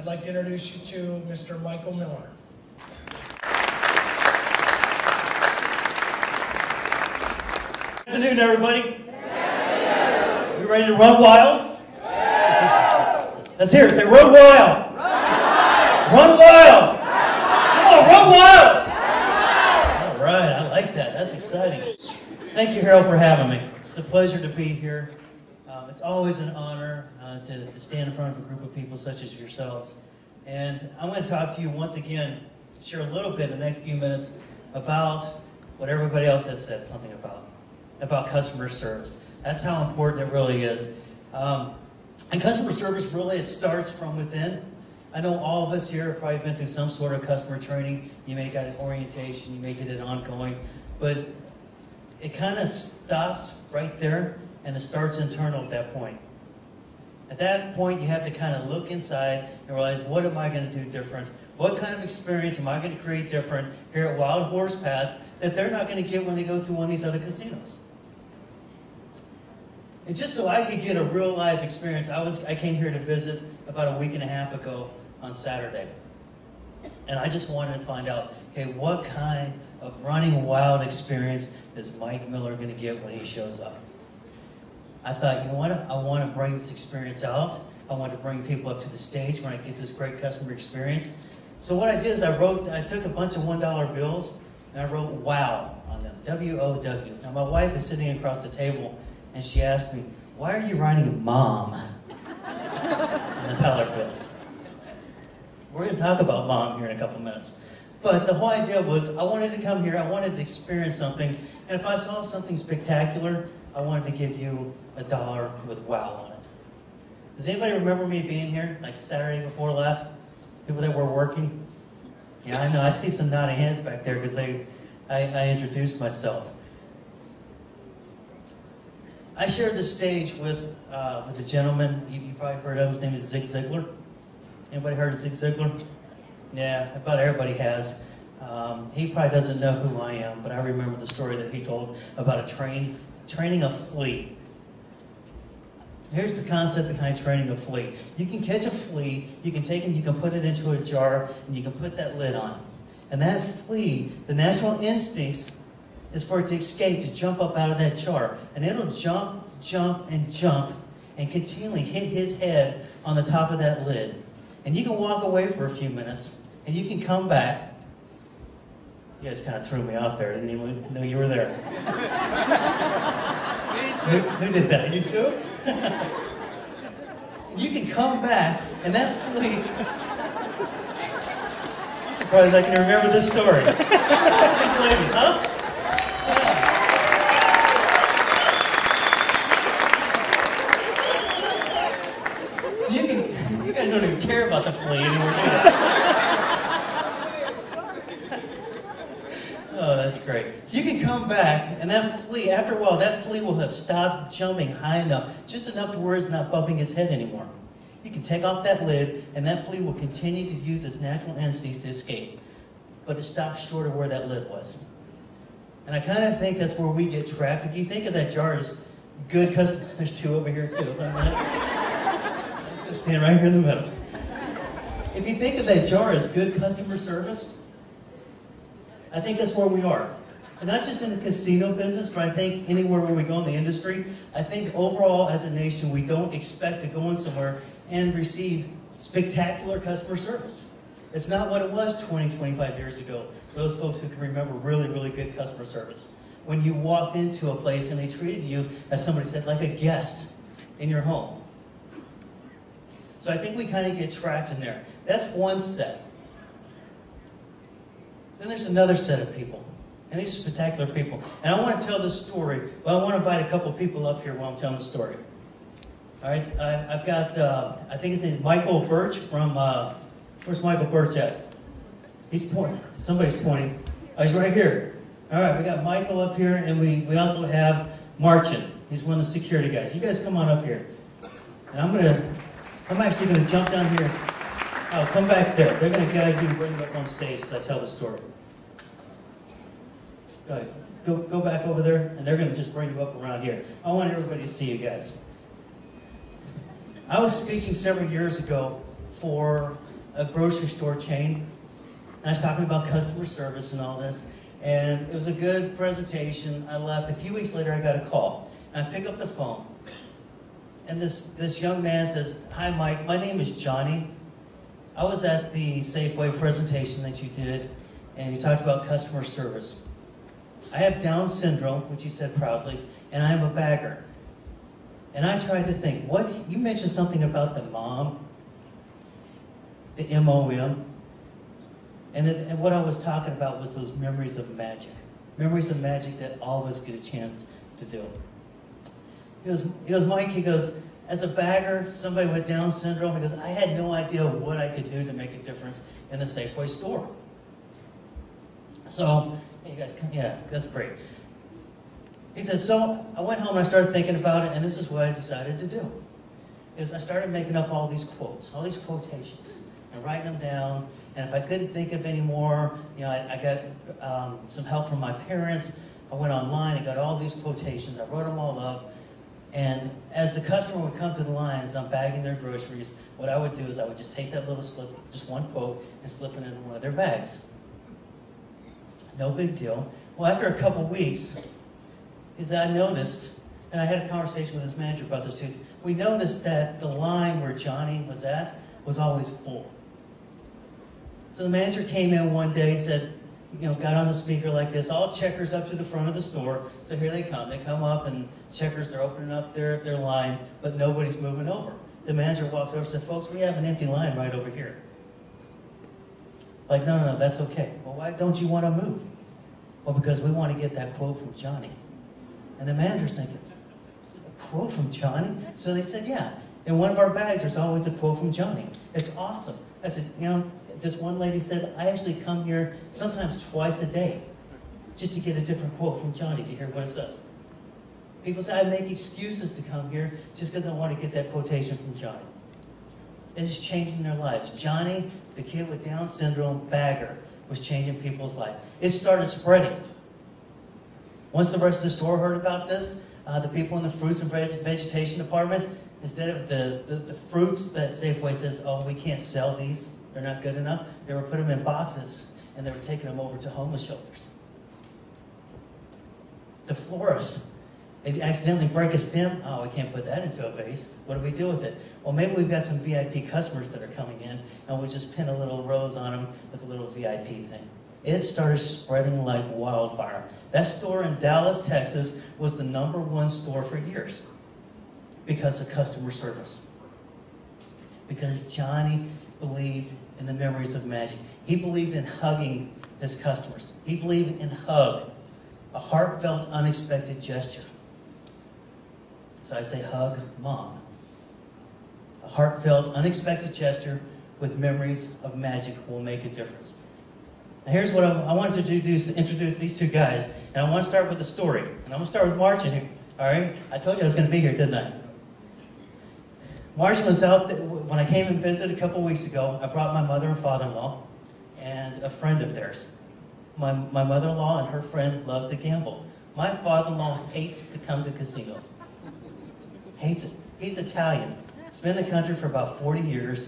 I'd like to introduce you to Mr. Michael Miller. Good afternoon, everybody. You ready to run wild? Let's hear it. Say, run wild. Run wild. Come on, run wild. All right, I like that. That's exciting. Thank you, Harold, for having me. It's a pleasure to be here. It's always an honor to stand in front of a group of people such as yourselves. And I'm going to talk to you once again, share a little bit in the next few minutes about what everybody else has said something about customer service. That's how important it really is. And customer service, really, it starts from within. I know all of us here have probably been through some sort of customer training. You may get an orientation, you may get it ongoing, but it kind of stops right there, and it starts internal at that point. At that point, you have to kind of look inside and realize, what am I going to do different? What kind of experience am I going to create different here at Wild Horse Pass that they're not going to get when they go to one of these other casinos? And just so I could get a real life experience, I came here to visit about a week and a half ago on Saturday. And I just wanted to find out, okay, what kind of running wild experience is Mike Miller going to get when he shows up? I thought, you know what, I want to bring this experience out. I want to bring people up to the stage when I get this great customer experience. So what I did is I took a bunch of $1 bills and I wrote WOW on them, W-O-W. Now my wife is sitting across the table and she asked me, why are you writing mom on the dollar bills? We're going to talk about mom here in a couple minutes. But the whole idea was I wanted to come here, I wanted to experience something, and if I saw something spectacular, I wanted to give you $1 with WOW on it. Does anybody remember me being here, like Saturday before last? People that were working? Yeah, I know, I see some nodding heads back there because I introduced myself. I shared the stage with a gentleman, you probably heard of him. His name is Zig Ziglar. Anybody heard of Zig Ziglar? Yeah, about everybody has. He probably doesn't know who I am, but I remember the story that he told about training a flea. Here's the concept behind training a flea. You can catch a flea, you can take it, you can put it into a jar, and you can put that lid on. And that flea, the natural instincts is for it to escape, to jump up out of that jar. And it'll jump, jump, and jump, and continually hit his head on the top of that lid. And you can walk away for a few minutes, and you can come back. You guys kind of threw me off there. I didn't even know you were there. Who did that? You too? You can come back, and that flea... I'm surprised I can remember this story. These ladies, huh? Yeah. So you guys don't even care about the flea anymore, do you? Oh, that's great. So you can come back, and that flea, after a while, that flea will have stopped jumping high enough, just enough to where it's not bumping its head anymore. You can take off that lid, and that flea will continue to use its natural instincts to escape. But it stops short of where that lid was. And I kind of think that's where we get trapped. If you think of that jar as good customer, there's two over here too. I'm just going to stand right here in the middle. If you think of that jar as good customer service, I think that's where we are. And not just in the casino business, but I think anywhere where we go in the industry, I think overall as a nation, we don't expect to go in somewhere and receive spectacular customer service. It's not what it was 20, 25 years ago. Those folks who can remember really, really good customer service. When you walked into a place and they treated you, as somebody said, like a guest in your home. So I think we kind of get trapped in there. That's one set. Then there's another set of people. And these are spectacular people. And I want to tell this story, but I want to invite a couple people up here while I'm telling the story. All right, I've got, I think his name is Michael Birch from, where's Michael Birch at? He's pointing. Somebody's pointing. Oh, he's right here. All right, we got Michael up here, and we also have Marchin. He's one of the security guys. You guys come on up here. And I'm actually going to jump down here. Oh, come back there. They're going to guide you and bring you up on stage as I tell the story. Go ahead. Go back over there, and they're going to just bring you up around here. I want everybody to see you guys. I was speaking several years ago for a grocery store chain, and I was talking about customer service and all this, and it was a good presentation. I left. A few weeks later, I got a call, and I pick up the phone, and this young man says, "Hi, Mike. My name is Johnny. I was at the Safeway presentation that you did, and you talked about customer service. I have Down syndrome," which he said proudly, "and I am a bagger." And I tried to think, what? You mentioned something about the mom, the M-O-M. And what I was talking about was those memories of magic. Memories of magic that all of us get a chance to do. He goes, "Mike," he goes, "as a bagger, somebody with Down syndrome," he goes, "I had no idea what I could do to make a difference in the Safeway store." So, hey, you guys, yeah, that's great. He said, "So I went home and I started thinking about it, and this is what I decided to do. Is I started making up all these quotes, all these quotations, and writing them down. And if I couldn't think of any more, I got some help from my parents. I went online and got all these quotations. I wrote them all up. And as the customer would come to the line, as I'm bagging their groceries, what I would do is I would just take that little slip, just one quote, and slip it into one of their bags. No big deal. Well, after a couple weeks, I noticed, and I had a conversation with his manager about this too, we noticed that the line where Johnny was at was always full. So the manager came in one day, said, got on the speaker like this, "All checkers up to the front of the store." So here they come. They come up, and checkers, they're opening up their lines, but nobody's moving over. The manager walks over and said, "Folks, we have an empty line right over here." Like, no, that's okay. "Well, why don't you want to move?" "Well, because we want to get that quote from Johnny." And the manager's thinking, "A quote from Johnny?" So they said, "Yeah, in one of our bags, there's always a quote from Johnny. It's awesome." I said, this one lady said, "I actually come here sometimes twice a day just to get a different quote from Johnny to hear what it says." People say, "I make excuses to come here just because I want to get that quotation from Johnny." It's changing their lives. Johnny, the kid with Down syndrome, bagger, was changing people's lives. It started spreading. Once the rest of the store heard about this, the people in the fruits and vegetation department, instead of the fruits that Safeway says, "Oh, we can't sell these, they're not good enough," they were putting them in boxes, and they were taking them over to homeless shelters. The florist, if you accidentally break a stem, "Oh, we can't put that into a vase. What do we do with it?" "Well, maybe we've got some VIP customers that are coming in, and we'll just pin a little rose on them with a little VIP thing." It started spreading like wildfire. That store in Dallas, Texas was the #1 store for years because of customer service. Because Johnny believed in the memories of magic. He believed in hugging his customers. He believed in hug, a heartfelt, unexpected gesture. So I say hug Mom. A heartfelt, unexpected gesture with memories of magic will make a difference. Now here's what I wanted to do, is introduce these two guys, and I want to start with a story. And I'm going to start with Margin here. All right? I told you I was going to be here, didn't I? Margin was out when I came and visited a couple weeks ago. I brought my mother and father-in-law and a friend of theirs. My mother-in-law and her friend loves to gamble. My father-in-law hates to come to casinos. Hates it. He's Italian. He's been in the country for about 40 years.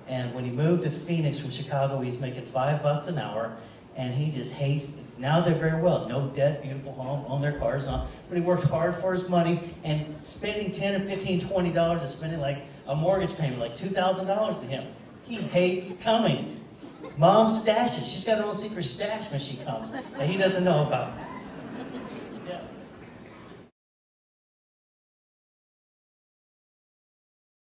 And when he moved to Phoenix from Chicago, he's making $5 an hour, and he just hates it. Now they're very well, no debt, beautiful home, own their cars, and all. But he worked hard for his money, and spending $10 or $15, $20 is spending like a mortgage payment, like $2,000 to him. He hates coming. Mom stashes. She's got her own secret stash when she comes that he doesn't know about.